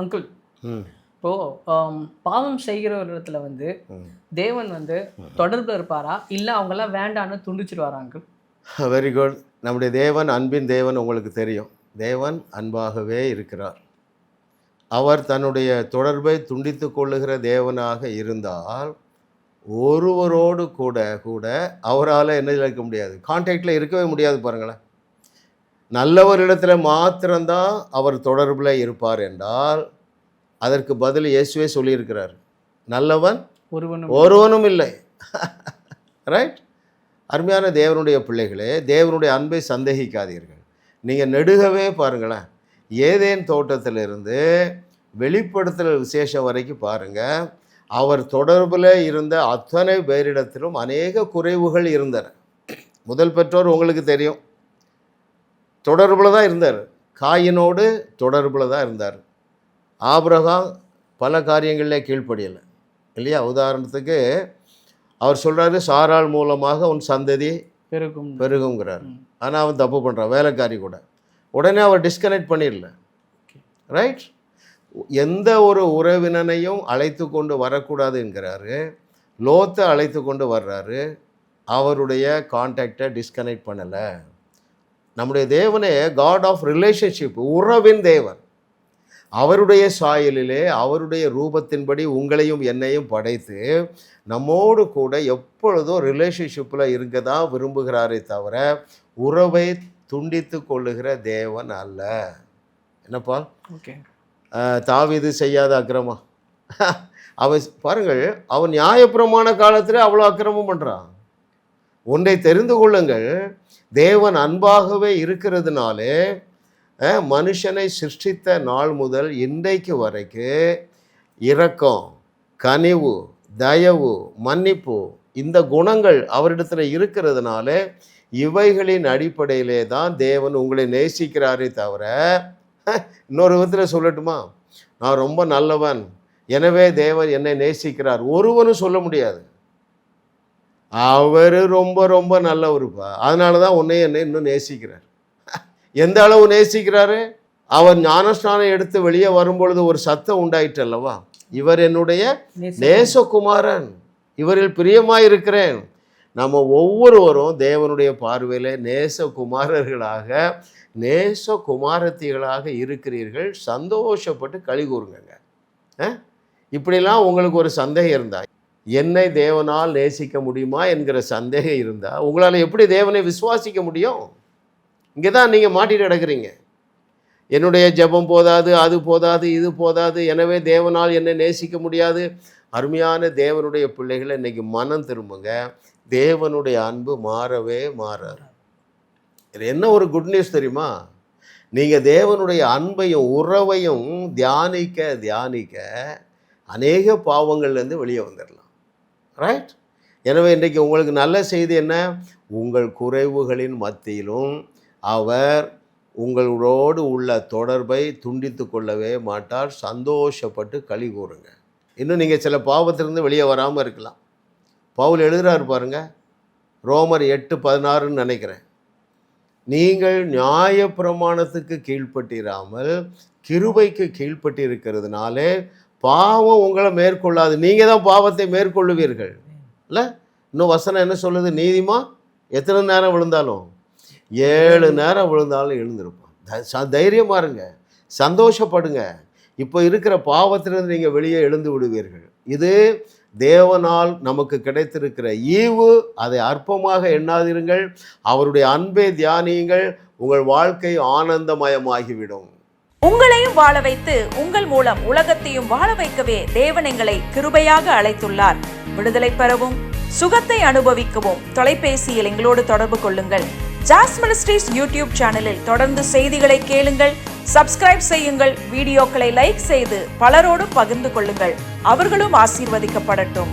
Uncle, ம் இப்போ பாவம் செய்கிற ஒரு இடத்துல வந்து தேவன் வந்து தொடர்பில் இருப்பாரா, இல்லை அவங்கெல்லாம் வேண்டான்னு துண்டிச்சிருவாரா அங்கிள்? Very good. நம்முடைய தேவன் அன்பின் தேவன் உங்களுக்கு தெரியும். தேவன் அன்பாகவே இருக்கிறார். அவர் தன்னுடைய தொடர்பை துண்டித்து கொள்ளுகிற தேவனாக இருந்தால் ஒருவரோடு கூட கூட அவரால் என்ன இருக்க முடியாது, கான்டாக்டில் இருக்கவே முடியாது. பாருங்களேன், நல்லவரிடத்துல மாத்திரம்தான் அவர் தொடர்பில் இருப்பார் என்றால் அதற்கு பதில் இயேசுவே சொல்லியிருக்கிறார், நல்லவன் ஒருவனும் இல்லை. ரைட்? அருமையான தேவனுடைய பிள்ளைகளே, தேவனுடைய அன்பை சந்தேகிக்காதீர்கள். நீங்கள் நெடுகவே பாருங்களேன், ஏதேன் தோட்டத்திலிருந்து வெளிப்படுத்தல் விசேஷம் வரைக்கும் பாருங்கள், அவர் தொடர்பில் இருந்த அத்தனை பேரிடத்திலும் அநேக குறைவுகள் இருந்தன. முதல் பெற்றோர் உங்களுக்கு தெரியும், தொடர்பில் தான் இருந்தார். காயினோடு தொடர்பில் தான் இருந்தார். ஆபிரகாம் பல காரியங்களில் கீழ்ப்படியலை இல்லையா? உதாரணத்துக்கு அவர் சொல்கிறாரு, சாராள் மூலமாக உன் சந்ததி பெருகுங்கிறார். ஆனால் அவன் தப்பு பண்ணுறான், வேலைக்காரி கூட. உடனே அவர் டிஸ்கனெக்ட் பண்ணிடல. ரைட்? எந்த ஒரு உறவினனையும் அழைத்து கொண்டு வரக்கூடாது என்கிறாரு. லோத்தை அழைத்து கொண்டு வர்றாரு, அவருடைய கான்டாக்டை டிஸ்கனெக்ட் பண்ணலை. நம்முடைய தேவனே காட் ஆஃப் ரிலேஷன்ஷிப், உறவின் தேவன். அவருடைய சாயலிலே அவருடைய ரூபத்தின்படி உங்களையும் என்னையும் படைத்து நம்மோடு கூட எப்பொழுதும் ரிலேஷன்ஷிப்பில் இருக்க தான் விரும்புகிறாரே தவிர உறவை துண்டித்து கொள்ளுகிற தேவன் அல்ல. என்னப்பா? ஓகே, தாவீது செய்யாத அக்கிரமம். அவன் பாருங்கள், அவன் நியாயப்பிரமாண காலத்தில் அவ்வளோ அக்கிரமம் பண்ணுறான். ஒன்றை தெரிந்து கொள்ளுங்கள், தேவன் அன்பாகவே இருக்கிறதுனாலே மனுஷனை சிருஷ்டித்த நாள் முதல் இன்றைக்கு வரைக்கு இரக்கம், கனிவு, தயவு, மன்னிப்பு, இந்த குணங்கள் அவரிடத்தில் இருக்கிறதுனால இவைகளின் அடிப்படையிலே தான் தேவன் உங்களை நேசிக்கிறாரே தவிர, இன்னொரு விதத்தில் சொல்லட்டுமா, நான் ரொம்ப நல்லவன் எனவே தேவன் என்னை நேசிக்கிறார் ஒருவனும் சொல்ல முடியாது. அவர் ரொம்ப ரொம்ப நல்லவருப்பா, அதனால தான் உன்னை என்னை இன்னும் நேசிக்கிறார். எந்த அளவு நேசிக்கிறாரு? அவர் ஞானஸ்நானம் எடுத்து வெளியே வரும்பொழுது ஒரு சத்தம் உண்டாயிற்று அல்லவா, இவர் என்னுடைய நேசகுமாரன், இவரில் பிரியமாயிருக்கிறேன். நம்ம ஒவ்வொருவரும் தேவனுடைய பார்வையில் நேசகுமாரர்களாக நேசகுமாரத்திகளாக இருக்கிறீர்கள். சந்தோஷப்பட்டு களி கூறுங்க. இப்படிலாம் உங்களுக்கு ஒரு சந்தேகம் இருந்தால், என்னை தேவனால் நேசிக்க முடியுமா என்கிற சந்தேகம் இருந்தால் உங்களால் எப்படி தேவனை விசுவாசிக்க முடியும்? இங்கே தான் நீங்கள் மாட்டிட்டு கிடக்குறீங்க. என்னுடைய ஜெபம் போதாது, அது போதாது, இது போதாது, எனவே தேவனால் என்னை நேசிக்க முடியாது. அருமையான தேவனுடைய பிள்ளைகளை இன்றைக்கி மனம் திரும்புங்க. தேவனுடைய அன்பு மாறவே மாறாது. இது என்ன ஒரு குட் நியூஸ் தெரியுமா? நீங்கள் தேவனுடைய அன்பையும் உறவையும் தியானிக்க தியானிக்க அநேக பாவங்கள்லேருந்து வெளியே வந்துடலாம். ரைட்? எனவே இன்றைக்கு உங்களுக்கு நல்ல செய்தி என்ன? உங்கள் குறைவுகளின் மத்தியிலும் அவர் உங்களோடு உள்ள தொடர்பை துண்டித்து கொள்ளவே மாட்டார். சந்தோஷப்பட்டு களி கூறுங்க. இன்னும் நீங்கள் சில பாவத்திலிருந்து வெளியே வராமல் இருக்கலாம். பவுல் எழுதுகிறார் பாருங்க, ரோமர் 8:16 நினைக்கிறேன், நீங்கள் நியாய பிரமாணத்துக்கு கீழ்ப்பட்டிராமல் கிருபைக்கு கீழ்ப்பட்டு இருக்கிறதுனாலே பாவம் உங்களை மேற்கொள்ளாது. நீங்கள் தான் பாவத்தை மேற்கொள்ளுவீர்கள். இல்லை? இன்னும் வசனம் என்ன சொல்லுது? நீதிமான் எத்தனை நேரம் விழுந்தாலும் 7 நேரம் விழுந்தாலும் எழுந்திருப்பான். தைரியமாக இருங்க, சந்தோஷப்படுங்க. இப்போ இருக்கிற பாவத்திலிருந்து நீங்கள் வெளியே எழுந்து விடுவீர்கள். இது தேவனால் நமக்கு கிடைத்திருக்கிற ஈவு. அதை அற்பமாக எண்ணாதிருங்கள். அவருடைய அன்பை தியானியுங்கள். உங்கள் வாழ்க்கை ஆனந்தமயமாகிவிடும். உங்களையும் வாழ வைத்து உங்கள் மூலம் உலகத்தையும் வாழ வைக்கவே தேவன் எங்களை கிருபையாக அழைத்துள்ளார். விடுதலை பெறவும் சுகத்தை அனுபவிக்கவும் தொலைபேசியில் எங்களோடு தொடர்பு கொள்ளுங்கள். ஜாஸ் மினிஸ்ட்ரீஸ் யூடியூப் சேனலில் தொடர்ந்து செய்திகளை கேளுங்கள், சப்ஸ்கிரைப் செய்யுங்கள், வீடியோக்களை லைக் செய்து பலரோடு பகிர்ந்து கொள்ளுங்கள். அவர்களும் ஆசீர்வதிக்கப்படட்டும்.